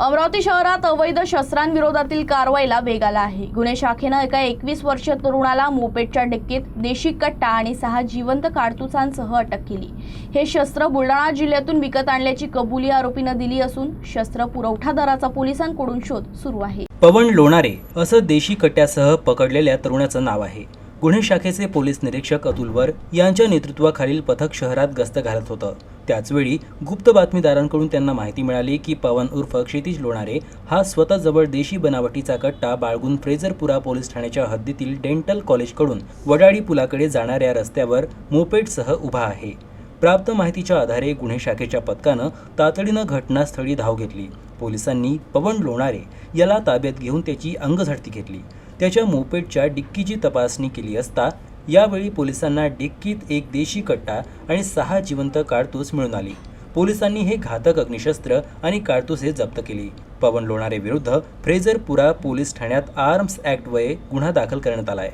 अमरावती शहरात अवैध शस्त्रांविरोधातील कारवाईला वेग आला आहे। गुन्हे शाखेनं एका 21 वर्षीय तरुणाला मोपेडच्या डिक्कीत देशी कट्टा आणि 6 जिवंत कारतुसांसह अटक केली। हे शस्त्र बुलढाणा जिल्ह्यातून विकत आणल्याची कबुली आरोपीनं दिली असून शस्त्र पुरवठादाराचा पोलिसांकडून शोध सुरू आहे। पवन लोणारे असं देशी कट्ट्यासह पकडलेल्या तरुणाचं नाव आहे। गुन्हे शाखेचे पोलीस निरीक्षक अतुल वर यांच्या नेतृत्वाखालील पथक शहरात गस्त घालत होतं। त्याचवेळी गुप्त बातमीदारांकडून त्यांना माहिती मिळाली की पवन उर्फ क्षितिज लोणारे हा स्वतःजवळ देशी बनावटीचा कट्टा बाळगून फ्रेझरपुरा पोलीस ठाण्याच्या हद्दीतील डेंटल कॉलेजकडून वडाळी पुलाकडे जाणाऱ्या रस्त्यावर मोपेडसह उभा आहे। प्राप्त माहितीच्या आधारे गुन्हे शाखेच्या पथकानं तातडीनं घटनास्थळी धाव घेतली। पोलिसांनी पवन लोणारे याला ताब्यात घेऊन त्याची अंगझडती घेतली। त्याच्या मोपेडच्या डिक्कीची तपासणी केली असता यावेळी पोलिसांना डिक्कीत एक देशी कट्टा आणि 6 जिवंत कारतूस मिळून आली। पोलिसांनी हे घातक अग्निशस्त्र आणि कारतुसे जप्त केली। पवन लोणारे विरुद्ध फ्रेझरपुरा पोलीस ठाण्यात आर्म्स ॲक्ट वये गुन्हा दाखल करण्यात आला आहे।